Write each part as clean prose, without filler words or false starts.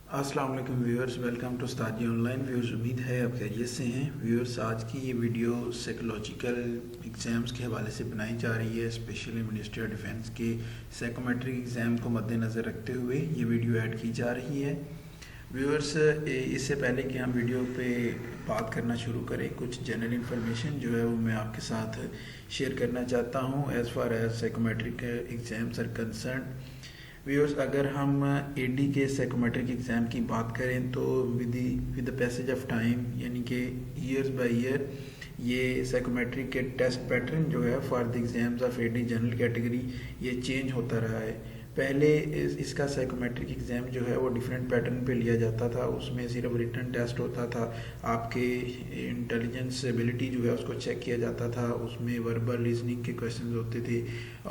अस्सलाम वालेकुम viewers, welcome to Ustadi online. Viewers, उम्मीद है आप खैरियत से हैं। व्यूअर्स, आज की ये वीडियो साइकोलॉजिकल एग्ज़ाम्स के हवाले से बनाई जा रही है। स्पेशली मिनिस्ट्री ऑफ डिफेंस के साइकोमेट्रिक एग्ज़ाम को मद्देनज़र रखते हुए ये वीडियो ऐड की जा रही है। व्यूअर्स, इससे पहले कि हम वीडियो पे बात करना शुरू करें, कुछ जनरल इन्फॉर्मेशन जो है वो मैं आपके साथ शेयर करना चाहता हूँ as far as psychometric exams are concern. Viewers, अगर हम एडी के साइकोमेट्रिक एग्ज़ाम की बात करें तो with the passage of time, यानी कि ईयर्स बाय ईयर, ये साइकोमेट्रिक के टेस्ट पैटर्न जो है for the exams of AD general category ये चेंज होता रहा है। पहले इसका साइकोमेट्रिक एग्ज़ाम जो है वो डिफरेंट पैटर्न पे लिया जाता था। उसमें सिर्फ रिटन टेस्ट होता था, आपके इंटेलिजेंस एबिलिटी जो है उसको चेक किया जाता था। उसमें वर्बल रीजनिंग के क्वेश्चंस होते थे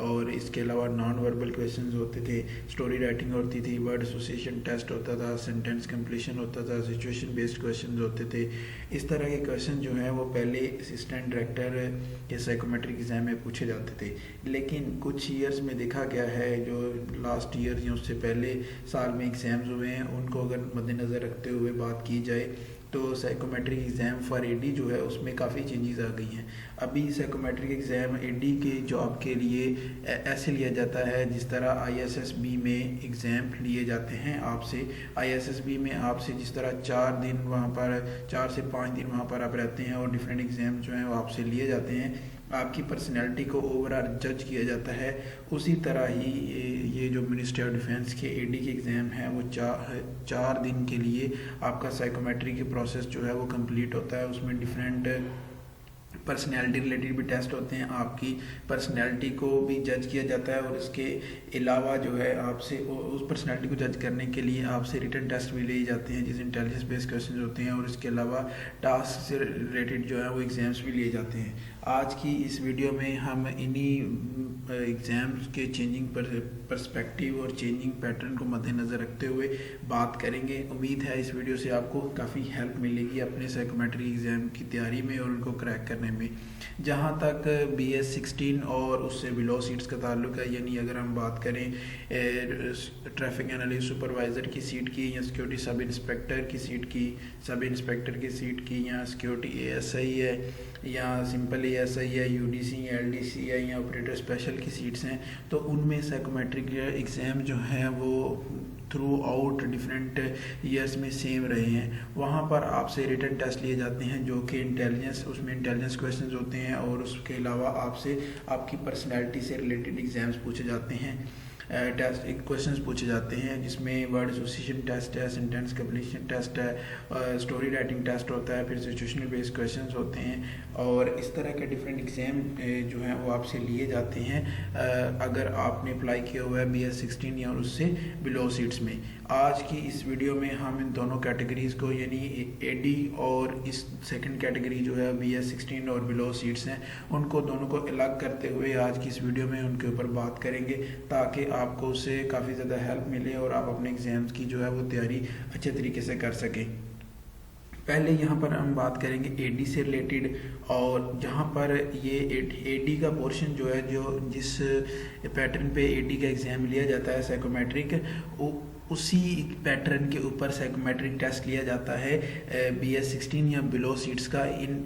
और इसके अलावा नॉन वर्बल क्वेश्चंस होते थे, स्टोरी राइटिंग होती थी, वर्ड एसोसिएशन टेस्ट होता था, सेंटेंस कंप्लीशन होता था, सिचुएशन बेस्ड क्वेश्चन होते थे। इस तरह के क्वेश्चन जो हैं वो पहले असिस्टेंट डायरेक्टर के साइकोमेट्रिक एग्ज़ाम में पूछे जाते थे। लेकिन कुछ ईयर्स में देखा गया है, जो लास्ट ईयर या उससे पहले साल में एग्ज़ाम्स हुए हैं, उनको अगर मद्देनज़र रखते हुए बात की जाए तो साइकोमेट्रिक एग्ज़ाम फॉर एडी जो है उसमें काफ़ी चेंजेस आ गई हैं। अभी साइकोमेट्रिक एग्ज़ाम एडी के जॉब के लिए ऐसे लिया जाता है जिस तरह आईएसएसबी में एग्ज़ाम लिए जाते हैं आपसे। आईएसएसबी में आपसे जिस तरह 4 दिन वहाँ पर 4 से 5 दिन वहाँ पर आप रहते हैं और डिफरेंट एग्ज़ाम जो हैं वो आपसे लिए जाते हैं, आपकी पर्सनैलिटी को ओवरऑल जज किया जाता है। उसी तरह ही ये जो मिनिस्ट्री ऑफ डिफेंस के एडी के एग्ज़ाम है वो 4 दिन के लिए आपका साइकोमेट्री के प्रोसेस जो है वो कंप्लीट होता है। उसमें डिफरेंट पर्सनैलिटी रिलेटेड भी टेस्ट होते हैं, आपकी पर्सनैलिटी को भी जज किया जाता है और इसके अलावा जो है आपसे उस पर्सनैलिटी को जज करने के लिए आपसे रिटन टेस्ट भी लिए जाते हैं जिसमें इंटेलिजेंस बेस्ड क्वेश्चन होते हैं, और इसके अलावा टास्क से रिलेटेड जो है वो एग्ज़ाम्स भी लिए जाते हैं। आज की इस वीडियो में हम इन्हीं एग्ज़ाम्स के चेंजिंग पर्सपेक्टिव और चेंजिंग पैटर्न को मद्देनज़र रखते हुए बात करेंगे। उम्मीद है इस वीडियो से आपको काफ़ी हेल्प मिलेगी अपने साइकोमेट्रिक एग्ज़ाम की तैयारी में और उनको क्रैक करने में। जहाँ तक BS 16 और उससे बिलो सीट्स का ताल्लुक है, यानी अगर हम बात करें ट्रैफिक एनालिस्ट सुपरवाइज़र की सीट की, या सिक्योरिटी सब इंस्पेक्टर की सीट की, सब इंस्पेक्टर की सीट की, या सिक्योरिटी ASI है, या सिंपल ASI है, UDC या LDC है, या ऑपरेटर स्पेशल की सीट्स हैं, तो उनमें साइकोमेट्रिक एग्ज़ाम जो हैं वो थ्रू आउट डिफरेंट ईयर्स में सेम रहे हैं। वहाँ पर आपसे रिटन टेस्ट लिए जाते हैं जो कि उसमें इंटेलिजेंस क्वेश्चंस होते हैं, और उसके अलावा आपसे आपकी पर्सनैलिटी से रिलेटेड एग्ज़ाम्स पूछे जाते हैं, टेस्ट क्वेश्चंस पूछे जाते हैं, जिसमें वर्ड एसोसिएशन टेस्ट है, सेंटेंस कंप्लीशन टेस्ट है, स्टोरी राइटिंग टेस्ट होता है, फिर सिचुएशनल बेस्ड क्वेश्चंस होते हैं, और इस तरह के डिफरेंट एग्ज़ाम जो हैं वो आपसे लिए जाते हैं अगर आपने अप्लाई किया हुआ है BS 16 या उससे बिलो सीट्स में। आज की इस वीडियो में हम इन दोनों कैटेगरीज़ को, यानी एडी और इस सेकंड कैटेगरी जो है BS 16 और बिलो सीट्स हैं, उनको दोनों को अलग करते हुए आज की इस वीडियो में उनके ऊपर बात करेंगे, ताकि आपको उससे काफ़ी ज़्यादा हेल्प मिले और आप अपने एग्ज़ाम्स की जो है वो तैयारी अच्छे तरीके से कर सकें। पहले यहाँ पर हम बात करेंगे एडी से रिलेटेड, और जहाँ पर ये एडी का पोर्शन जो है, जो जिस पैटर्न पे एडी का एग्ज़ाम लिया जाता है साइकोमेट्रिक, उसी पैटर्न के ऊपर साइकोमेट्रिक टेस्ट लिया जाता है BS 16 या बिलो सीट्स का इन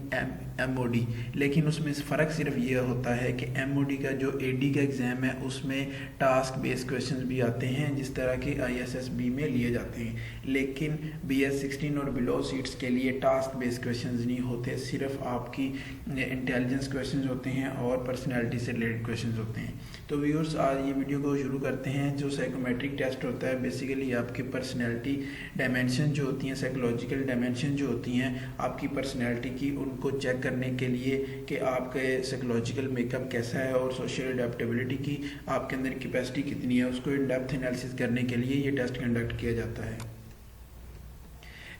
MOD। लेकिन उसमें फ़र्क सिर्फ ये होता है कि MOD का जो एडी का एग्ज़ाम है उसमें टास्क बेस्ड क्वेश्चंस भी आते हैं जिस तरह के ISSB में लिए जाते हैं, लेकिन BS 16 और बिलो सीट्स के लिए टास्क बेस्ड क्वेश्चंस नहीं होते, सिर्फ आपकी इंटेलिजेंस क्वेश्चंस होते हैं और पर्सनैलिटी से रिलेटेड क्वेश्चंस होते हैं। तो व्यूअर्स, आज ये वीडियो को शुरू करते हैं। जो साइकोमेट्रिक टेस्ट होता है, बेसिकली आपकी पर्सनैलिटी डायमेंशन जो होती हैं, साइकोलॉजिकल डायमेंशन जो होती हैं आपकी पर्सनैलिटी की, उनको चेक करने के लिए कि आपके साइकोलॉजिकल मेकअप कैसा है और सोशल अडेप्टेबिलिटी की आपके अंदर कैपेसिटी कितनी है, उसको इन डेप्थ एनालिसिस करने के लिए ये टेस्ट कंडक्ट किया जाता है।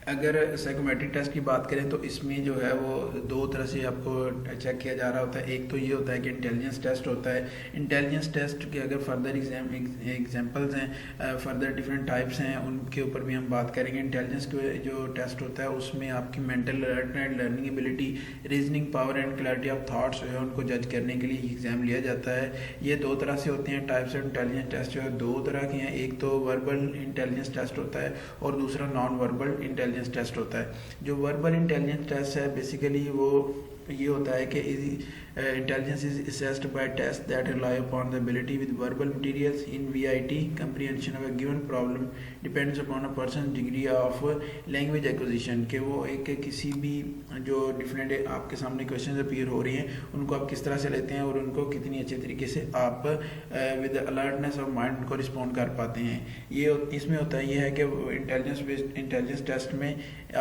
अगर साइकोमेट्रिक टेस्ट की बात करें तो इसमें जो है वो दो तरह से आपको चेक किया जा रहा होता है। एक तो ये होता है कि इंटेलिजेंस टेस्ट होता है। इंटेलिजेंस टेस्ट के अगर फर्दर एग्जांपल्स हैं, फर्दर डिफरेंट टाइप्स हैं, उनके ऊपर भी हम बात करेंगे। इंटेलिजेंस के जो टेस्ट होता है उसमें आपकी mental alertness, learning ability, reasoning power and clarity of thoughts जो है उनको जज करने के लिए एग्जाम लिया जाता है। ये दो तरह से होते हैं। टाइप्स ऑफ इंटेलिजेंस टेस्ट जो है दो तरह के हैं। एक तो वर्बल इंटेलिजेंस टेस्ट होता है और दूसरा नॉन वर्बल इंटेलिजेंस टेस्ट होता है। जो वर्बल इंटेलिजेंस टेस्ट है बेसिकली वो ये होता है कि intelligence is assessed by tests that rely upon the ability with verbal materials in VIT. Comprehension of a given problem depends upon a person's degree of language acquisition। कि वो एक किसी भी जो डिफरेंट आपके सामने क्वेश्चन अपीयर हो रही हैं उनको आप किस तरह से लेते हैं और उनको कितनी अच्छे तरीके से आप विद अलर्टनेस ऑफ माइंड उनको रिस्पॉन्ड कर पाते हैं। ये इसमें होता है ये है कि इंटेलिजेंस टेस्ट में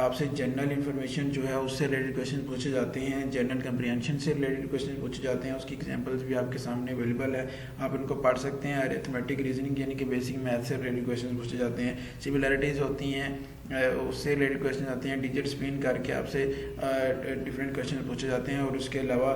आपसे जनरल इंफॉर्मेशन जो है उससे रिलेटेड क्वेश्चन पूछे जाते हैं, जनरल कंप्रीहेंशन से रिलेटेड क्वेश्चन पूछे जाते हैं। उसकी एग्जांपल्स भी आपके सामने अवेलेबल है, आप इनको पढ़ सकते हैं। अरिथमेटिक, रीजनिंग यानी कि बेसिक मैथ से रिलेटेड क्वेश्चन पूछे जाते हैं। सिमिलैरिटीज़ होती हैं, उससे रिलेटेड क्वेश्चन आते हैं। डिजिट स्पिन करके आपसे डिफरेंट क्वेश्चन पूछे जाते हैं। और उसके अलावा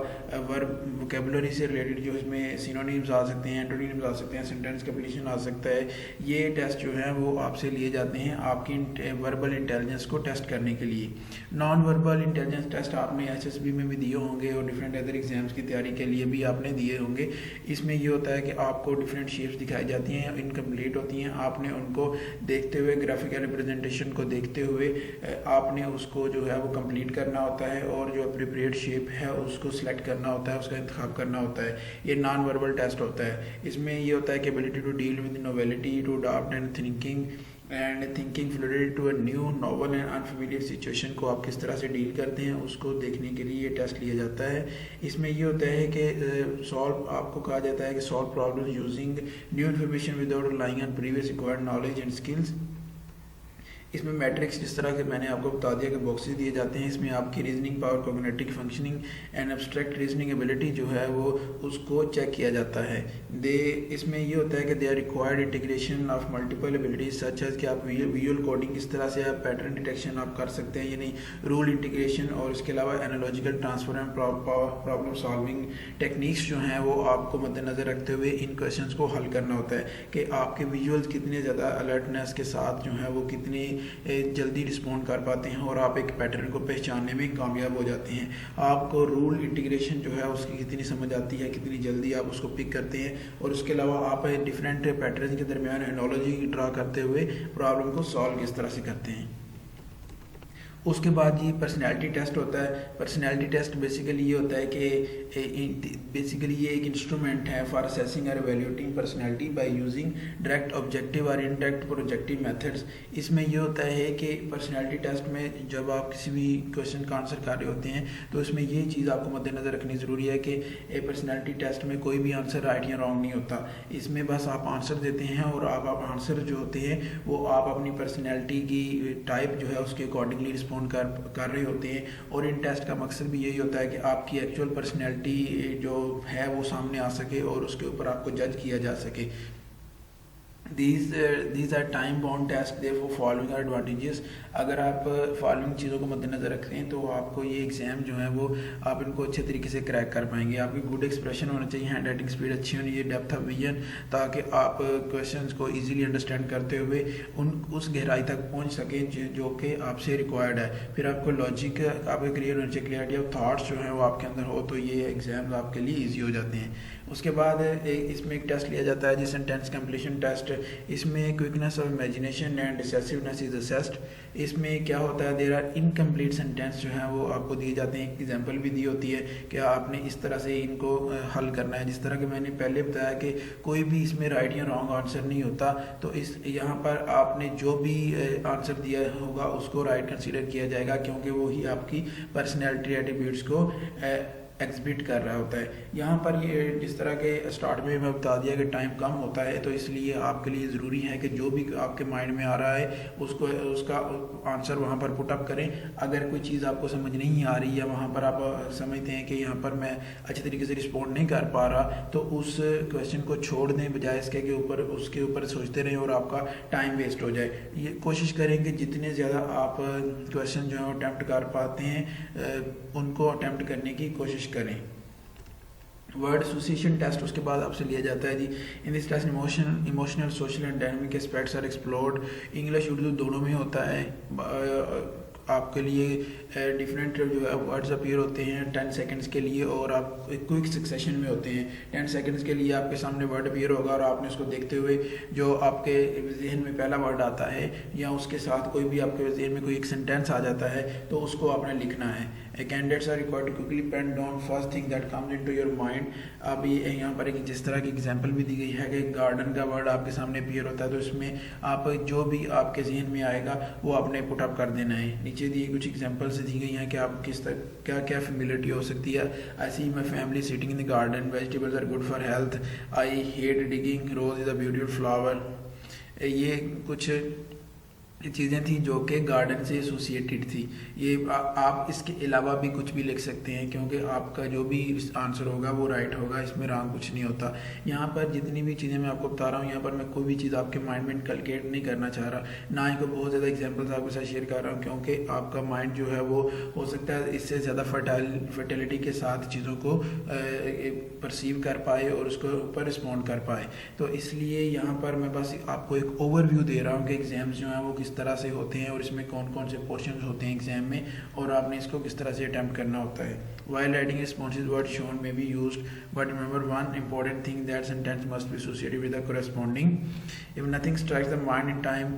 वर्ब वोकेबुलरी से रिलेटेड जो इसमें सिनोनिम्स आ सकते हैं, एंटोनिम्स आ सकते हैं, सेंटेंस कंप्लीशन आ सकता है। ये टेस्ट जो है वो आपसे लिए जाते हैं आपकी वर्बल इंटेलिजेंस को टेस्ट करने के लिए। नॉन वर्बल इंटेलिजेंस टेस्ट आपने SSB में भी दिए होंगे और डिफरेंट अदर एग्जाम्स की तैयारी के लिए भी आपने दिए होंगे। इसमें ये होता है कि आपको डिफरेंट शेप्स दिखाई जाती हैं, इनकम्प्लीट होती हैं। आपने उनको देखते हुए, ग्राफिकल रिप्रेजेंटेशन को देखते हुए आपने उसको जो है वो कंप्लीट करना होता है और जो अप्रोप्रिएट शेप है उसको सिलेक्ट करना होता है, उसका इंतखाब करना होता है। ये नॉन वर्बल टेस्ट होता है। इसमें ये होता है कि ability to deal with novelty, to adopt and thinking fluid to a new, novel and unfamiliar situation को आप किस तरह से डील करते हैं उसको देखने के लिए ये टेस्ट लिया जाता है। इसमें ये होता है कि आपको कहा जाता है कि solve problem using new information without relying on previous acquired knowledge and skills. इसमें मैट्रिक्स जिस तरह के मैंने आपको बता दिया कि बॉक्सेस दिए जाते हैं। इसमें आपकी reasoning power, cognitive functioning and abstract reasoning ability जो है वो उसको चेक किया जाता है। इसमें ये होता है कि they are required integration of multiple abilities such as कि आप विजुअल कोडिंग किस तरह से आप पैटर्न डिटेक्शन आप कर सकते हैं, यानी रूल इंटीग्रेशन, और इसके अलावा analogical transfer and problem solving techniques जो हैं वो आपको मद्देनजर रखते हुए इन क्वेश्चंस को हल करना होता है कि आपके विजुअल्स कितने ज़्यादा अलर्टनेस के साथ जो है वो कितनी जल्दी रिस्पॉन्ड कर पाते हैं और आप एक पैटर्न को पहचानने में कामयाब हो जाते हैं। आपको रूल इंटीग्रेशन जो है उसकी कितनी समझ आती है, कितनी जल्दी आप उसको पिक करते हैं, और उसके अलावा आप डिफरेंट पैटर्न के दरमियान एनालॉजी ड्रा करते हुए प्रॉब्लम को सॉल्व किस तरह से करते हैं। उसके बाद ये पर्सनैलिटी टेस्ट होता है। पर्सनैलिटी टेस्ट बेसिकली ये होता है कि बेसिकली ये एक इंस्ट्रूमेंट है फॉर असेसिंग और evaluating personality by using direct objective और इनडायरेक्ट प्रोजेक्टिव मेथड्स। इसमें ये होता है कि पर्सनैलिटी टेस्ट में जब आप किसी भी क्वेश्चन का आंसर कर रहे होते हैं तो इसमें ये चीज़ आपको मद्देनजर रखनी ज़रूरी है कि पर्सनैलिटी टेस्ट में कोई भी आंसर राइट या रॉन्ग नहीं होता। इसमें बस आप आंसर देते हैं और आप आंसर जो होते हैं वो आप अपनी पर्सनैलिटी की टाइप जो है उसके अकॉर्डिंगली रिस्पॉन्ड कर रहे होते हैं। और इन टेस्ट का मकसद भी यही होता है कि आपकी एक्चुअल पर्सनैलिटी जो है वो सामने आ सके और उसके ऊपर आपको जज किया जा सके। These are time bound tests, therefore following are advantages। अगर आप फॉलोइंग चीज़ों को मद्देनजर रखते हैं तो आपको ये एग्ज़ाम जो है वो आप इनको अच्छे तरीके से क्रैक कर पाएंगे। आपकी गुड एक्सप्रेशन होना चाहिए, हैंड राइटिंग स्पीड अच्छी होनी चाहिए, डेप्थ ऑफ विजन, ताकि आप क्वेश्चंस को इजीली अंडरस्टैंड करते हुए उस गहराई तक पहुंच सकें जो कि आपसे रिक्वायर्ड है। फिर आपको लॉजिक आपके क्लियर होना चाहिए, क्लियरिटी ऑफ थाट्स जो है वो आपके अंदर हो तो ये एग्ज़ाम आपके लिए ईजी हो जाते हैं। उसके बाद इसमें एक टेस्ट लिया जाता है जिस सेंटेंस कंप्लीशन टेस्ट। इसमें quickness of imagination and decisiveness is assessed. इसमें क्या होता है, देयर आर इनकम्प्लीट सेंटेंस जो है वो आपको दिए जाते हैं। एग्जांपल भी दी होती है कि आपने इस तरह से इनको हल करना है। जिस तरह कि मैंने पहले बताया कि कोई भी इसमें राइट या रॉन्ग आंसर नहीं होता, तो यहाँ पर आपने जो भी आंसर दिया होगा उसको राइट कंसीडर किया जाएगा, क्योंकि वो ही आपकी पर्सनैलिटी एट्रीब्यूट्स को एग्जिबिट कर रहा होता है। यहाँ पर ये जिस तरह के स्टार्ट में मैं बता दिया कि टाइम कम होता है, तो इसलिए आपके लिए ज़रूरी है कि जो भी आपके माइंड में आ रहा है उसको उसका आंसर वहाँ पर पुटअप करें। अगर कोई चीज़ आपको समझ नहीं आ रही है, वहाँ पर आप समझते हैं कि यहाँ पर मैं अच्छे तरीके से रिस्पॉन्ड नहीं कर पा रहा, तो उस क्वेश्चन को छोड़ दें, बजाय इसके के ऊपर उसके ऊपर सोचते रहें और आपका टाइम वेस्ट हो जाए। ये कोशिश करें कि जितने ज़्यादा आप क्वेश्चन जो है अटैम्प्ट कर पाते हैं उनको अटैम्प्ट करने की कोशिश करें। वर्ड एसोसिएशन टेस्ट उसके बाद आपसे लिया जाता है जी। In this test emotional social and dynamic aspects are explored. English Urdu दोनों में होता है। आपके लिए डिफरेंट जो है वर्ड्स अपीयर होते हैं 10 सेकंड्स के लिए, और आप क्विक सक्सेशन में होते हैं। 10 सेकंड्स के लिए आपके सामने वर्ड अपीयर होगा और आपने उसको देखते हुए जो आपके जहन में पहला वर्ड आता है या उसके साथ कोई भी आपके जहन में कोई एक सेंटेंस आ जाता है तो उसको आपने लिखना है। Candidates are required to quickly pen down first thing that comes into your mind. अब ये यहाँ पर एक जिस तरह की एग्जांपल भी दी गई है कि गार्डन का वर्ड आपके सामने अपीयर होता है, तो इसमें आप जो भी आपके जहन में आएगा वो आपने पुट अप कर देना है। नीचे दी कुछ एग्जांपल्स दी गई हैं कि आप किस तरह क्या क्या फेमिलिटी हो सकती है। I see my family sitting in the garden, vegetables are good for health, I hate digging, rose is a beautiful flower. ये कुछ चीज़ें थी जो कि गार्डन से एसोसिएटेड थी। ये आप इसके अलावा भी कुछ भी लिख सकते हैं, क्योंकि आपका जो भी आंसर होगा वो राइट होगा, इसमें रॉन्ग कुछ नहीं होता। यहाँ पर जितनी भी चीज़ें मैं आपको बता रहा हूँ, यहाँ पर मैं कोई भी चीज़ आपके माइंड में इनकलकेट नहीं करना चाह रहा, ना ही कोई बहुत ज़्यादा एग्जांपल्स आपके साथ शेयर कर रहा हूँ, क्योंकि आपका माइंड जो है वो हो सकता है इससे ज़्यादा फर्टिलिटी के साथ चीज़ों को परसीव कर पाए और उसको ऊपर रिस्पॉन्ड कर पाए। तो इसलिए यहाँ पर मैं बस आपको एक ओवरव्यू दे रहा हूँ कि एग्ज़ाम्स जो हैं वो किस तरह से होते हैं और इसमें कौन कौन से पोर्शंस होते हैं एग्जाम में, और आपने इसको किस तरह से अटैम्प्ट करना होता है। While writing responses, word shown may be used, but remember one important thing, that sentence must be associated with the corresponding. If nothing strikes the mind in time,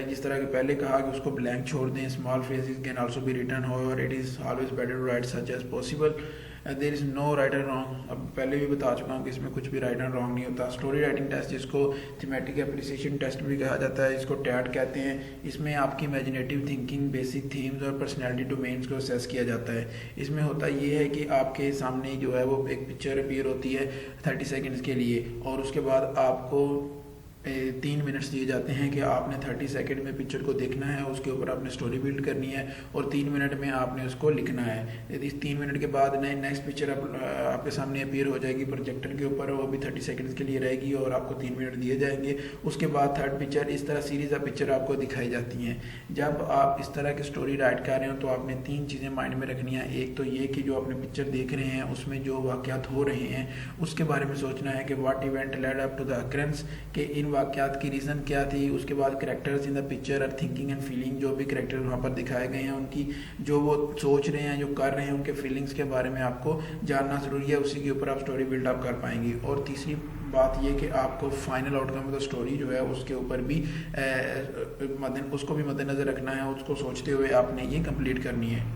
जिस तरह के पहले कहा कि उसको blank छोड़ दें। Small phrases can also be written, however it is always better to write such as possible. There is no right and wrong. अब पहले भी बता चुका हूँ कि इसमें कुछ भी राइट एंड रॉन्ग नहीं होता। स्टोरी राइटिंग टेस्ट, जिसको थीमेटिक एप्रिसिएशन टेस्ट भी कहा जाता है, इसको टैट कहते हैं। इसमें आपकी इमेजिनेटिव थिंकिंग, बेसिक थीम्स और पर्सनैलिटी डोमेन्स को असेस किया जाता है। इसमें होता ये है कि आपके सामने जो है वो एक पिक्चर अपीयर होती है 30 सेकेंड्स के लिए, और उसके बाद आपको 3 मिनट्स दिए जाते हैं कि आपने 30 सेकंड में पिक्चर को देखना है, उसके ऊपर आपने स्टोरी बिल्ड करनी है और 3 मिनट में आपने उसको लिखना है। यदि 3 मिनट के बाद नेक्स्ट पिक्चर आपके सामने अपीयर हो जाएगी प्रोजेक्टर के ऊपर, वो भी 30 सेकंड्स के लिए रहेगी और आपको 3 मिनट दिए जाएंगे। उसके बाद थर्ड पिक्चर, इस तरह सीरीज ऑफ पिक्चर आपको दिखाई जाती हैं। जब आप इस तरह की स्टोरी राइट कर रहे हो तो आपने 3 चीज़ें माइंड में रखनी है। एक तो ये कि जो आपने पिक्चर देख रहे हैं उसमें जो वाक़यात हो रहे हैं उसके बारे में सोचना है कि what event led up to the occurrence, कि इन वाक़यात की रीज़न क्या थी। उसके बाद characters in the picture are thinking and feeling, जो भी कैरेक्टर वहाँ पर दिखाए गए हैं उनकी जो वो सोच रहे हैं, जो कर रहे हैं, उनके फीलिंग्स के बारे में आपको जानना ज़रूरी है। उसी के ऊपर आप स्टोरी बिल्डअप कर पाएंगे। और तीसरी बात ये कि आपको final outcome of the story जो है उसके ऊपर भी उसको भी मद्देनज़र रखना है, उसको सोचते हुए आपने ये कंप्लीट करनी है।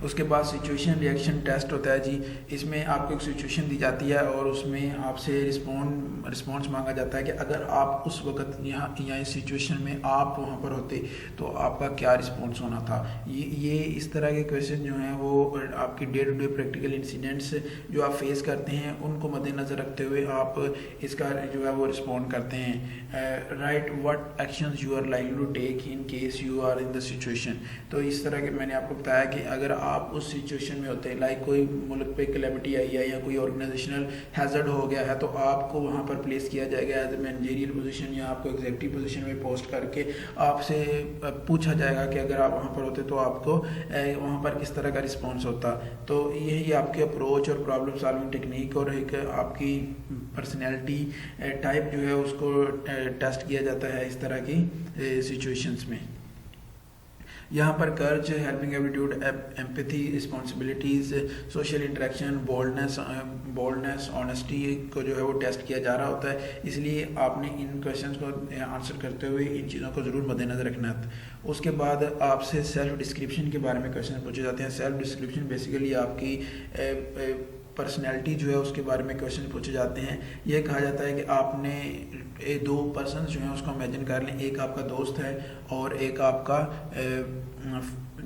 उसके बाद सिचुएशन रिएक्शन टेस्ट होता है जी। इसमें आपको एक सिचुएशन दी जाती है और उसमें आपसे रिस्पॉन्स मांगा जाता है कि अगर आप उस वक्त यहाँ इस सिचुएशन में आप वहाँ पर होते तो आपका क्या रिस्पॉन्स होना था। ये इस तरह के क्वेश्चन जो हैं वो आपकी day to day practical incidents जो आप फेस करते हैं उनको मद्देनज़र रखते हुए आप इसका जो है वो रिस्पॉन्ड करते हैं। Right what actions you are likely to take in case you are in the situation. तो इस तरह के मैंने आपको बताया कि अगर आप उस सिचुएशन में होते हैं, लाइक कोई मुल्क पे कैलेमिटी आई है या कोई ऑर्गेनाइजेशनल हैजर्ड हो गया है, तो आपको वहाँ पर प्लेस किया जाएगा एज ए मैनेजरियल पोजीशन या आपको एग्जीक्यूटिव पोजीशन में पोस्ट करके आपसे पूछा जाएगा कि अगर आप वहाँ पर होते तो आपको वहाँ पर किस तरह का रिस्पॉन्स होता। तो यही आपकी अप्रोच और प्रॉब्लम सॉल्विंग टेक्निक और एक आपकी पर्सनैलिटी टाइप जो है उसको टेस्ट किया जाता है इस तरह की सिचुएशंस में। यहाँ पर कर्ज, helping attitude, empathy, responsibilities, social interaction, boldness, honesty को जो है वो टेस्ट किया जा रहा होता है। इसलिए आपने इन क्वेश्चंस को आंसर करते हुए इन चीज़ों को ज़रूर मद्देनज़र रखना है। उसके बाद आपसे सेल्फ डिस्क्रिप्शन के बारे में क्वेश्चन पूछे जाते हैं। सेल्फ डिस्क्रिप्शन बेसिकली आपकी पर्सनैलिटी जो है उसके बारे में क्वेश्चन पूछे जाते हैं। यह कहा जाता है कि आपने 2 पर्सन जो हैं उसको इमेजिन कर लें, एक आपका दोस्त है और एक आपका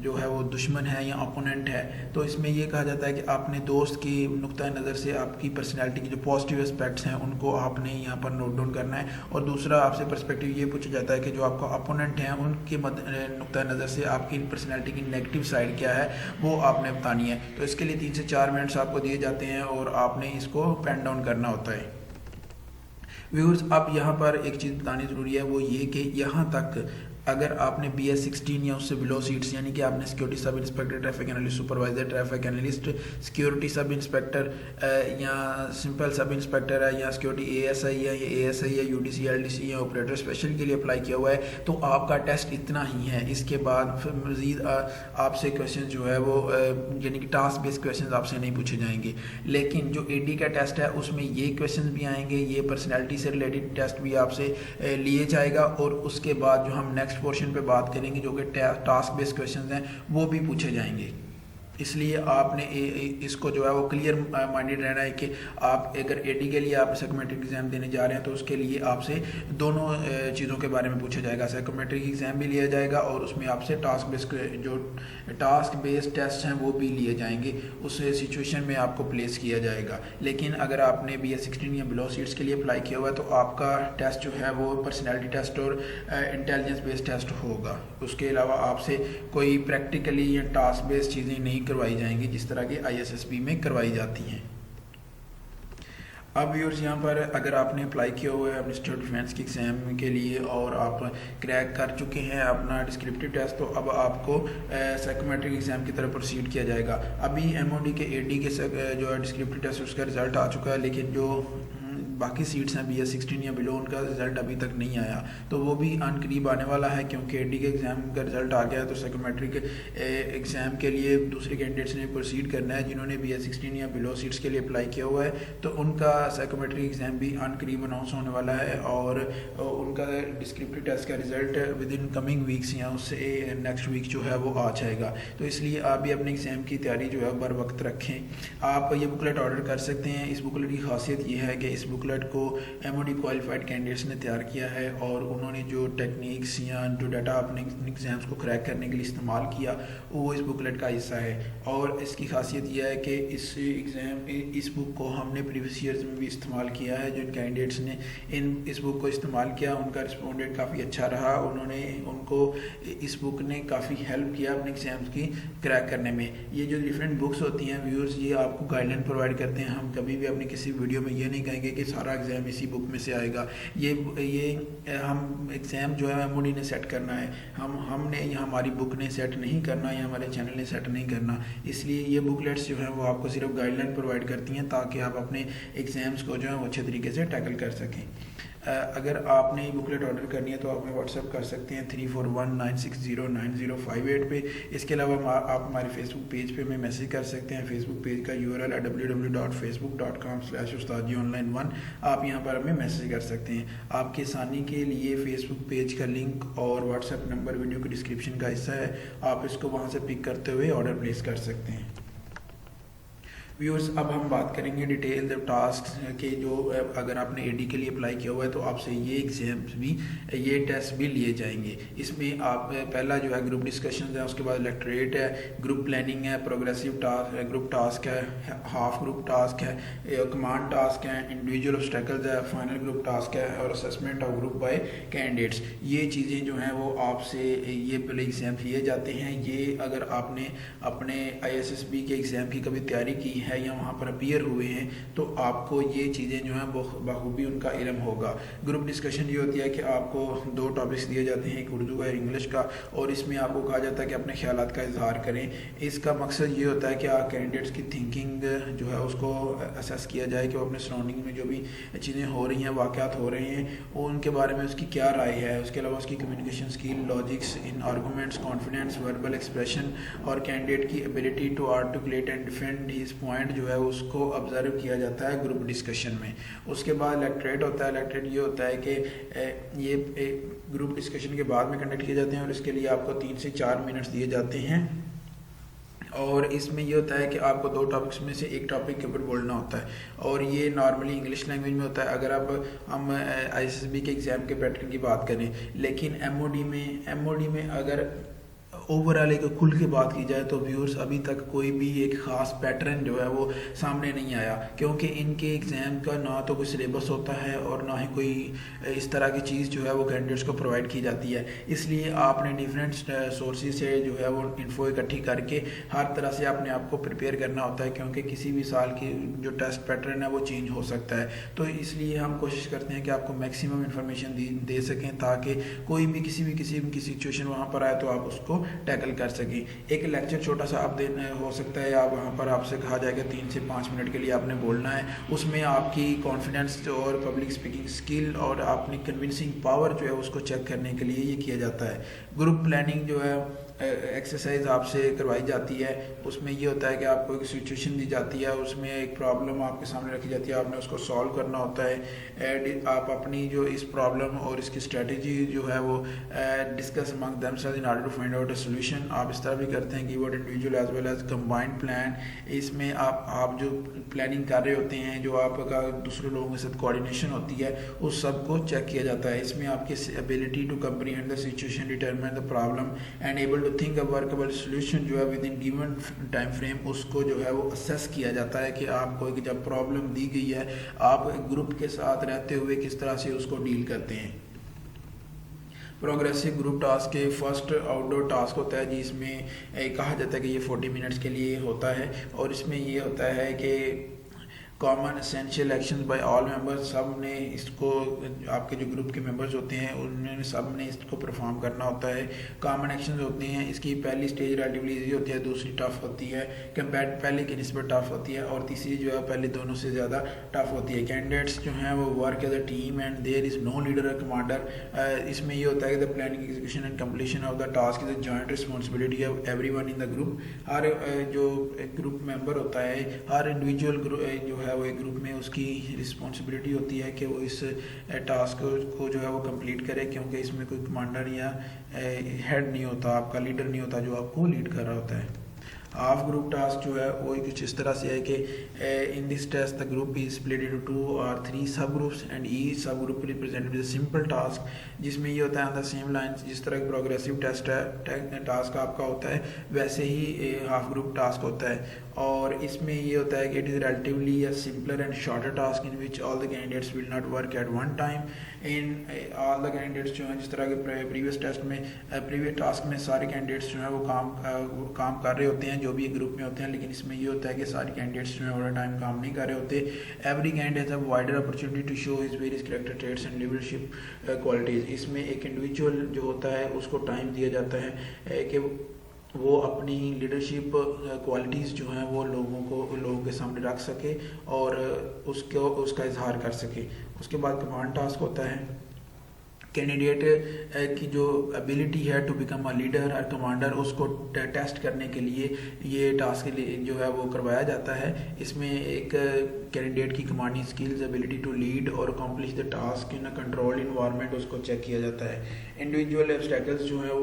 जो है वो दुश्मन है या ओपोनेंट है, तो इसमें ये कहा जाता है कि आपने दोस्त की नुक्ता नज़र से आपकी पर्सनैलिटी के जो पॉजिटिव एस्पेक्ट्स हैं उनको आपने यहाँ पर नोट डाउन करना है। और दूसरा आपसे पर्सपेक्टिव ये पूछा जाता है कि जो आपका अपोनेंट है उनके नुक्ता नज़र से आपकी पर्सनैलिटी की नेगेटिव साइड क्या है वो आपने बतानी है। तो इसके लिए 3 से 4 मिनट्स आपको दिए जाते हैं और आपने इसको पेन डाउन करना होता है। व्यूअर्स, अब यहाँ पर एक चीज़ बतानी ज़रूरी है, वो ये कि यहाँ तक अगर आपने BS16 या उससे बिलो सीट्स यानी कि आपने security sub inspector, traffic analyst, supervisor, traffic analyst, security sub inspector या सिंपल सब इंस्पेक्टर है या सिक्योरिटी ASI है या ASI या UDC LDC या ऑपरेटर स्पेशल के लिए अप्लाई किया हुआ है तो आपका टेस्ट इतना ही है। इसके बाद फिर मज़ीद आपसे क्वेश्चन जो है वो यानी कि टास्क बेस्ड क्वेश्चन आपसे नहीं पूछे जाएंगे। लेकिन जो AD का टेस्ट है उसमें ये क्वेश्चन भी आएंगे, ये पर्सनैलिटी से रिलेटेड टेस्ट भी आपसे लिए जाएगा और उसके बाद जो हम नेक्स्ट पोर्शन पे बात करेंगे जो कि टास्क बेस्ड क्वेश्चंस हैं वो भी पूछे जाएंगे। इसलिए आपने इसको जो है वो क्लियर माइंडेड रहना है कि आप अगर AD के लिए आप साइकोमेट्रिक एग्जाम देने जा रहे हैं तो उसके लिए आपसे दोनों चीज़ों के बारे में पूछा जाएगा। साइकोमेट्रिक एग्जाम भी लिया जाएगा और उसमें आपसे टास्क बेस्ड टेस्ट हैं वो भी लिए जाएंगे, उस सिचुएशन में आपको प्लेस किया जाएगा। लेकिन अगर आपने BS16 या बिलो सीट्स के लिए अप्लाई किया हुआ है तो आपका टेस्ट जो है वो पर्सनैलिटी टेस्ट और इंटेलिजेंस बेस्ड टेस्ट होगा। उसके अलावा आपसे कोई प्रैक्टिकली या टास्क बेस्ड चीज़ें नहीं करवाई जाएंगी जिस तरह के ISSB में करवाई जाती हैं। अब व्यूअर्स, यहाँ पर अगर आपने अप्लाई किया हुआ है अपने स्टेट डिफेंस के एग्ज़ाम के लिए और आप क्रैक कर चुके हैं अपना डिस्क्रिप्टिव टेस्ट, तो अब आपको साइकोमेट्रिक एग्ज़ाम की तरफ प्रोसीड किया जाएगा। अभी MOD के AD के जो है डिस्क्रिप्टिव टेस्ट उसका रिज़ल्ट आ चुका है, लेकिन जो बाकी सीट्स हैं BS16 या बिलो उनका रिज़ल्ट अभी तक नहीं आया, तो वो भी अनकरीब आने वाला है क्योंकि AD के एग्ज़ाम का रिज़ल्ट आ गया है। तो साइकोमेट्रिक एग्ज़ाम के लिए दूसरे कैंडिडेट्स ने प्रोसीड करना है जिन्होंने BS16 या बिलो सीट्स के लिए अप्लाई किया हुआ है, तो उनका साइकोमेट्रिक एग्ज़ाम भी अनकरीब अनाउंस होने वाला है और उनका डिस्क्रिप्टिव टेस्ट का result with in coming weeks या उससे नेक्स्ट वीक जो है वो आ जाएगा। तो इसलिए आप भी अपने एग्ज़ाम की तैयारी जो है बर वक्त रखें। आप ये बुकलेट ऑर्डर कर सकते हैं। इस बुकलेट की खासियत ये है कि इस बुकलेट को MOD क्वालिफाइड कैंडिडेट्स ने तैयार किया है और उन्होंने जो टेक्निक्स या जो डाटा अपने एग्जाम्स को क्रैक करने के लिए इस्तेमाल किया वो इस बुकलेट का हिस्सा है। और इसकी खासियत यह है कि इस बुक को हमने प्रीवियस ईयर्स में भी इस्तेमाल किया है। जो कैंडिडेट्स ने इस बुक को इस्तेमाल किया उनका रिस्पॉन्डेंट काफ़ी अच्छा रहा, उनको इस बुक ने काफ़ी हेल्प किया अपने एग्जाम्स की क्रैक करने में। ये जो डिफरेंट बुक्स होती हैं व्यूअर्स, ये आपको गाइडलाइन प्रोवाइड करते हैं। हम कभी भी अपनी किसी वीडियो में ये नहीं कहेंगे कि सारा एग्ज़ाम इसी बुक में से आएगा। ये हम एग्ज़ाम जो है MOD ने सेट करना है, हमने या हमारी बुक ने सेट नहीं करना या हमारे चैनल ने सेट नहीं करना। इसलिए ये बुकलेट्स जो हैं वो आपको सिर्फ गाइडलाइन प्रोवाइड करती हैं ताकि आप अपने एग्ज़ाम्स को जो है वो अच्छे तरीके से टैकल कर सकें। अगर आपने ये बुकलेट ऑर्डर करनी है तो आप हमें व्हाट्सअप कर सकते हैं 3419609058 पे। इसके अलावा आप हमारे फेसबुक पेज पे हमें मैसेज कर सकते हैं। फेसबुक पेज का URL है www.facebook.com/ustadionline1। आप यहाँ पर हमें मैसेज कर सकते हैं। आपकी आसानी के लिए फेसबुक पेज का लिंक और व्हाट्सएप नंबर वीडियो के डिस्क्रिप्शन का हिस्सा है, आप इसको वहाँ से पिक करते हुए ऑर्डर प्लेस कर सकते हैं। व्यूअर्स, अब हम बात करेंगे डिटेल टास्क के जो अगर आपने AD के लिए अप्लाई किया हुआ है तो आपसे ये एग्जाम्स भी ये टेस्ट भी लिए जाएंगे। इसमें आप पहला जो है ग्रुप डिस्कशन है, उसके बाद इलेक्टोरेट है, ग्रुप प्लानिंग है, प्रोग्रेसिव टास्क है, ग्रुप टास्क है, हाफ ग्रुप टास्क है, कमांड टास्क है, इंडिविजुअल ऑब्स्टेकल्स है, फाइनल ग्रुप टास्क है और assessment of group by candidates. ये चीज़ें जो हैं वो आपसे ये पहले एग्ज़ाम लिए जाते हैं। ये अगर आपने अपने ISSB के एग्ज़ाम की कभी तैयारी की है या वहाँ पर अपीयर हुए हैं तो आपको ये चीज़ें जो हैं बखूबी उनका इल्म होगा। ग्रुप डिस्कशन ये होती है कि आपको 2 टॉपिक्स दिए जाते हैं, एक उर्दू का और इंग्लिश का, और इसमें आपको कहा जाता है कि अपने ख्यालात का इजहार करें। इसका मकसद ये होता है कि आप कैंडिडेट्स की थिंकिंग जो है उसको असेस किया जाए कि वो अपने सराउंडिंग में जो भी चीज़ें हो रही हैं, वाक़यात हो रहे हैं, उनके बारे में उसकी क्या राय है। उसके अलावा उसकी communication skill, logics in arguments, confidence, verbal expression और कैंडिडेट की ability to articulate and defend his point जो है उसको ऑब्जर्व किया जाता है ग्रुप डिस्कशन में। उसके बाद इलेक्ट्रेट होता है। इलेक्ट्रेट ये होता है कि ये ग्रुप डिस्कशन के बाद में कंडक्ट किए जाते हैं और इसके लिए आपको 3 से 4 मिनट्स दिए जाते हैं और इसमें ये होता है कि आपको 2 टॉपिक्स में से एक टॉपिक के ऊपर बोलना होता है और ये नॉर्मली इंग्लिश लैंग्वेज में होता है अगर अब हम ISSB के एग्ज़ाम के पैटर्न की बात करें। लेकिन MOD में अगर ओवरऑल एक खुल के बात की जाए तो व्यूअर्स अभी तक कोई भी एक ख़ास पैटर्न जो है वो सामने नहीं आया, क्योंकि इनके एग्ज़ाम का ना तो कोई सिलेबस होता है और ना ही कोई इस तरह की चीज़ जो है वो कैंडिडेट्स को प्रोवाइड की जाती है। इसलिए आपने डिफरेंट सोर्सेज से जो है वो इन्फो इकट्ठी करके हर तरह से अपने आप को प्रिपेयर करना होता है, क्योंकि किसी भी साल की जो टेस्ट पैटर्न है वो चेंज हो सकता है। तो इसलिए हम कोशिश करते हैं कि आपको मैक्सिमम इन्फॉर्मेशन दे सकें, ताकि कोई भी किसी भी सिचुएशन वहाँ पर आए तो आप उसको टैकल कर सकें। एक लेक्चर छोटा सा आप देना हो सकता है, आप वहाँ पर आपसे कहा जाएगा 3 से 5 मिनट के लिए आपने बोलना है। उसमें आपकी कॉन्फिडेंस और पब्लिक स्पीकिंग स्किल और आपने कन्विंसिंग पावर जो है उसको चेक करने के लिए ये किया जाता है। ग्रुप प्लानिंग जो है एक्सरसाइज आपसे करवाई जाती है। उसमें ये होता है कि आपको एक सिचुएशन दी जाती है, उसमें एक प्रॉब्लम आपके सामने रखी जाती है, आपने उसको सॉल्व करना होता है। आप अपनी जो इस प्रॉब्लम और इसकी स्ट्रेटजी जो है वो discuss among themselves in order to find out a solution. आप इस तरह भी करते हैं कि what individual as well as combined plan. इसमें आप जो प्लानिंग कर रहे होते हैं, जो आपका दूसरे लोगों के साथ कोऑर्डिनेशन होती है, उस सब को चेक किया जाता है। इसमें आपकी ability to comprehend the situation, determine the problem and able think a workable solution जो है within given time frame, उसको जो है वो असेस किया जाता है कि आपको एक जब प्रॉब्लम दी गई है, आप ग्रुप के साथ रहते हुए किस तरह से उसको डील करते हैं। प्रोग्रेसिव ग्रुप टास्क के फर्स्ट आउटडोर टास्क होता है, जिसमें कहा जाता है कि ये 40 मिनट्स के लिए होता है, और इसमें ये होता है कि common essential actions by all members, सब ने इसको, आपके जो ग्रुप के मेंबर्स होते हैं उन्होंने सब ने इसको परफॉर्म करना होता है। कॉमन एक्शंस होते हैं, इसकी पहली स्टेज रिलेटिवली इजी होती है, दूसरी टफ होती है, कंपेयर पहले की निस्बत टफ होती है, और तीसरी जो है पहले दोनों से ज़्यादा टफ होती है। कैंडिडेट्स जो हैं वो work as a team and there is no leader और कमांडर। इसमें ये होता है कि the planning, execution and completion of the task is a joint responsibility of everyone in the group. हर जो ग्रुप मेंबर होता है, हर इंडिविजुअल जो है वो एक ग्रुप में उसकी रिस्पॉन्सिबिलिटी होती है कि वो इस टास्क को जो है वो कंप्लीट करे, क्योंकि इसमें कोई कमांडर या हेड नहीं होता, आपका लीडर नहीं होता जो आपको लीड कर रहा होता है। हाफ ग्रुप टास्क जो है वो कुछ इस तरह से है कि in this test the group is split into 2 और 3 sub groups and each sub group represented with simple task, जिसमें ये होता है ऑन द सेम लाइन, जिस तरह प्रोग्रेसिव टेस्ट है टास्क आपका होता है, वैसे ही हाफ ग्रुप टास्क होता है। और इसमें ये होता है कि it is relatively a simpler and shorter task in which all the candidates will not work at one time. In all the candidates जो हैं, जिस तरह के प्रीवियस टास्क में सारे कैंडिडेट्स जो हैं वो काम कर रहे होते हैं, जो भी एक ग्रुप में होते हैं, लेकिन इसमें ये होता है कि सारे कैंडिडेट्स जो हैं ओवर टाइम काम नहीं कर रहे होते। Every candidate has a wider opportunity to show his various character traits and leadership qualities. इसमें एक इंडिविजुअल जो होता है उसको टाइम दिया जाता है कि वो अपनी लीडरशिप क्वालिटीज़ जो हैं वो लोगों के सामने रख सके और उसका इजहार कर सके। उसके बाद कमांड टास्क होता है, कैंडिडेट की जो एबिलिटी है टू बिकम अ लीडर और कमांडर, उसको टेस्ट करने के लिए ये टास्क जो है वो करवाया जाता है। इसमें एक कैंडिडेट की commanding skills, ability to lead और accomplish the task in a control environment, उसको चेक किया जाता है। इंडिविजुअल ऑब्स्टेकल्स जो है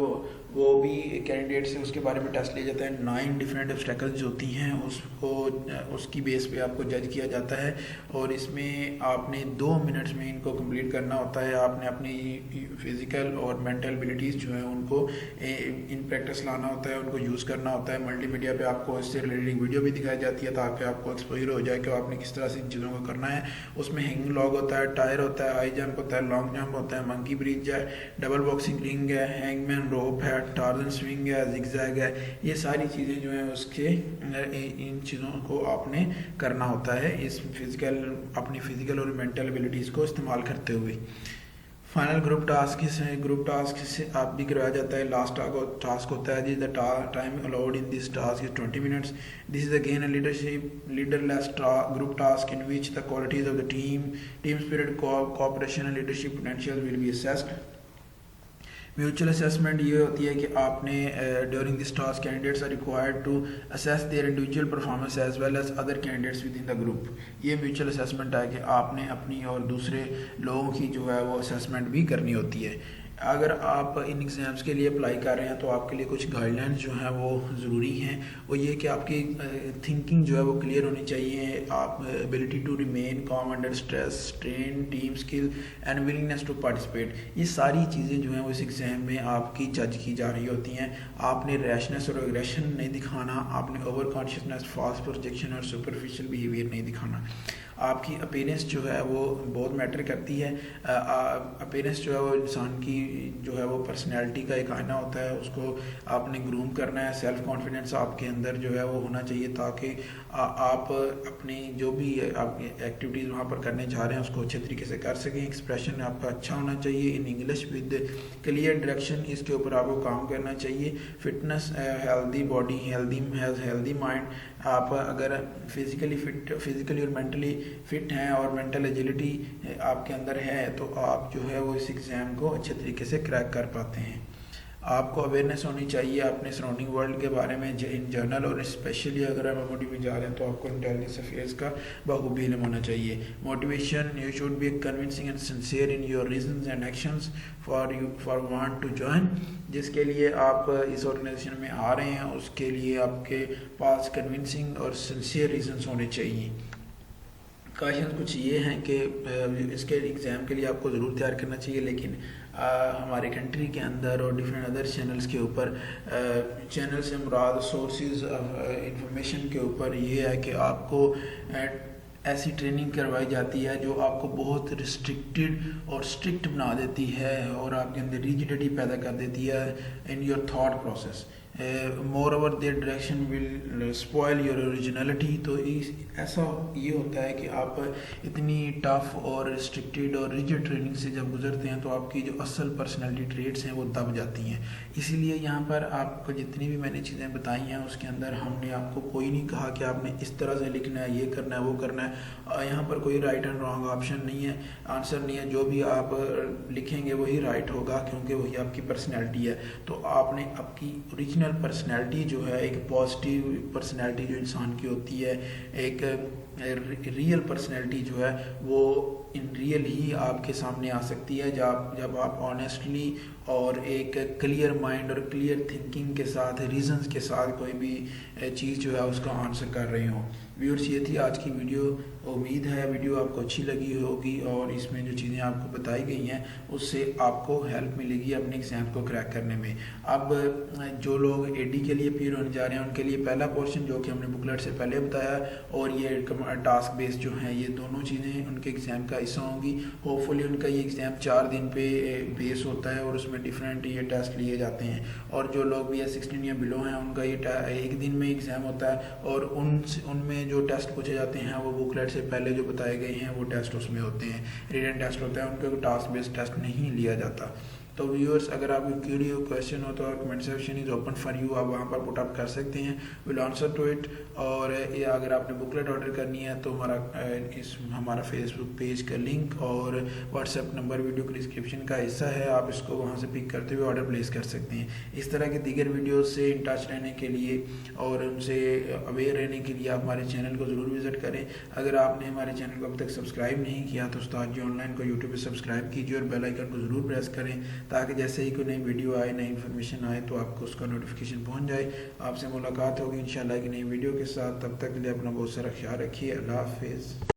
वो भी कैंडिडेट से उसके बारे में टेस्ट लिया जाता है। 9 डिफरेंट ऑब्स्टेकल्स जो होती हैं उसकी बेस पे आपको जज किया जाता है, और इसमें आपने 2 मिनट्स में इनको कंप्लीट करना होता है। आपने अपनी फिजिकल और मेंटल एबिलिटीज़ जो है उनको इन प्रैक्टिस लाना होता है, उनको यूज़ करना होता है। मल्टीमीडिया पे आपको इससे रिलेटेड वीडियो भी दिखाई जाती है, ताकि आपको एक्सपोजर हो जाए कि आपने किस तरह से इन चीज़ों को करना है। उसमें हैंगिंग लॉग होता है, टायर होता है, हाई जंप होता है, लॉन्ग जंप होता है, मंकी ब्रिज है, डबल बॉक्सिंग रिंग है, हैंगमैन रोप है, टार्जन स्विंग है, जिगजैग है। ये सारी चीज़ें जो हैं उसके इन चीज़ों को आपने करना होता है अपनी फिजिकल और मेंटल एबिलिटीज़ को इस्तेमाल करते हुए। फाइनल ग्रुप टास्क से आप भी करवाया जाता है। लास्ट टास्क होता है, the time allowed in this task is 20 minutes. This is again a leaderless group task in which the qualities of the team spirit, cooperation and leadership potential will be assessed. Mutual assessment ये होती है कि आपने during this task candidates are required to assess their individual performance as well as other candidates within the group. ये mutual assessment है कि आपने अपनी और दूसरे लोगों की जो है वो असेसमेंट भी करनी होती है। अगर आप इन एग्ज़ाम्स के लिए अप्लाई कर रहे हैं तो आपके लिए कुछ गाइडलाइंस जो हैं वो ज़रूरी हैं। वो ये कि आपकी थिंकिंग जो है वो क्लियर होनी चाहिए। आप ability to remain calm under stress, strain, team skill and willingness to participate, ये सारी चीज़ें जो हैं वो इस एग्ज़ाम में आपकी जज की जा रही होती हैं। आपने रैशनेस और एग्रेशन नहीं दिखाना, आपने ओवर कॉन्शियसनेस, फॉल्स प्रोजेक्शन और सुपरफिशियल बिहेवियर नहीं दिखाना। आपकी अपीयरेंस जो है वो बहुत मैटर करती है। अपीयरेंस जो है वो इंसान की जो है वो पर्सनैलिटी का एक आईना होता है, उसको आपने ग्रूम करना है। सेल्फ कॉन्फिडेंस आपके अंदर जो है वो होना चाहिए ताकि आप अपनी जो भी आप एक्टिविटीज़ वहाँ पर करने जा रहे हैं उसको अच्छे तरीके से कर सकें। एक्सप्रेशन आपका अच्छा होना चाहिए in English with clear direction, इसके ऊपर आपको काम करना चाहिए। Fitness, healthy body, healthy mind. आप अगर फिजिकली और मेंटली फिट हैं और मेंटल एजिलिटी आपके अंदर है तो आप जो है वो इस एग्ज़ाम को अच्छे तरीके से क्रैक कर पाते हैं। आपको अवेयरनेस होनी चाहिए अपने सराउंडिंग वर्ल्ड के बारे में इन जनरल, और स्पेशली अगर आप एमओडी में जा रहे हैं तो आपको इंटेलिजेंस अफेयर्स का बखूबी इल्म होना चाहिए। Motivation, you should be convincing and sincere in your reasons and actions for want to join. जिसके लिए आप इस ऑर्गेनाइजेशन में आ रहे हैं उसके लिए आपके पास कन्विंसिंग और सिंसियर रीजंस होने चाहिए। क्वेश्चन कुछ ये हैं कि इसके एग्ज़ाम के लिए आपको ज़रूर तैयार करना चाहिए, लेकिन हमारे कंट्री के अंदर और डिफरेंट अदर चैनल्स के ऊपर, चैनल से मुराद सोर्सेज इंफॉर्मेशन के ऊपर ये है कि आपको ऐसी ट्रेनिंग करवाई जाती है जो आपको बहुत रिस्ट्रिक्टेड और स्ट्रिक्ट बना देती है और आपके अंदर रिजिडिटी पैदा कर देती है in your thought process. More over their direction will spoil your originality. तो ऐसा ये होता है कि आप इतनी टफ और रिस्ट्रिक्टेड और रिजिड ट्रेनिंग से जब गुजरते हैं तो आपकी जो असल पर्सनालिटी ट्रेट्स हैं वो दब जाती हैं। इसीलिए यहाँ पर आपको जितनी भी मैंने चीज़ें बताई हैं उसके अंदर हमने आपको कोई नहीं कहा कि आपने इस तरह से लिखना है, ये करना है, वो करना है। यहाँ पर कोई राइट एंड रॉन्ग ऑप्शन नहीं है, आंसर नहीं है। जो भी आप लिखेंगे वही राइट होगा क्योंकि वही आपकी पर्सनैलिटी है। तो आपने आपकी ओरिजिनल पर्सनैलिटी जो है, एक पॉजिटिव पर्सनैलिटी जो इंसान की होती है, एक रियल पर्सनैलिटी जो है वो इन रियल ही आपके सामने आ सकती है जब आप ऑनेस्टली और एक क्लियर माइंड और क्लियर थिंकिंग के साथ, रीजंस के साथ कोई भी चीज़ जो है उसका आंसर कर रहे हो। व्यूअर्स, ये थी आज की वीडियो। उम्मीद है वीडियो आपको अच्छी लगी होगी और इसमें जो चीज़ें आपको बताई गई हैं उससे आपको हेल्प मिलेगी अपने एग्ज़ाम को क्रैक करने में। अब जो लोग एडी के लिए अपीयर होने जा रहे हैं उनके लिए पहला पोर्शन जो कि हमने बुकलेट से पहले बताया और ये टास्क बेस्ड जो है, ये दोनों चीज़ें उनके एग्ज़ाम का हिस्सा होंगी। होपफुली उनका ये एग्ज़ाम 4 दिन पे बेस होता है और उसमें डिफरेंट ये टेस्ट लिए जाते हैं। और जो लोग भी 16 या बिलो हैं उनका ये 1 दिन में एग्ज़ाम होता है और उनमें जो टेस्ट पूछे जाते हैं वो बुकलेट से पहले जो बताए गए हैं वो टेस्ट उसमें होते हैं, रिटन टेस्ट होता है, उनके टास्क बेस्ड टेस्ट नहीं लिया जाता। तो व्यूअर्स, अगर आपको क्वेरी हो, क्वेश्चन हो तो comment section is open for you, आप वहाँ पर पुट अप कर सकते हैं, विल आंसर टू इट। और अगर आपने बुकलेट ऑर्डर करनी है तो हमारा फेसबुक पेज का लिंक और व्हाट्सएप नंबर वीडियो के डिस्क्रिप्शन का हिस्सा है, आप इसको वहाँ से पिक करते हुए ऑर्डर प्लेस कर सकते हैं। इस तरह के दीगर वीडियोज़ से इन टच रहने के लिए और उनसे अवेयर रहने के लिए आप हमारे चैनल को ज़रूर विज़िट करें। अगर आपने हमारे चैनल को अब तक सब्सक्राइब नहीं किया तो उस्ताद जी ऑनलाइन को यूट्यूब पर सब्सक्राइब कीजिए और बेल आइकन को ज़रूर प्रेस करें ताकि जैसे ही कोई नई वीडियो आए, नई इन्फॉर्मेशन आए तो आपको उसका नोटिफिकेशन पहुंच जाए। आपसे मुलाकात होगी इंशाल्लाह की नई वीडियो के साथ। तब तक के लिए अपना बहुत सारा ख्याल रखिए। अल्लाह हाफिज़।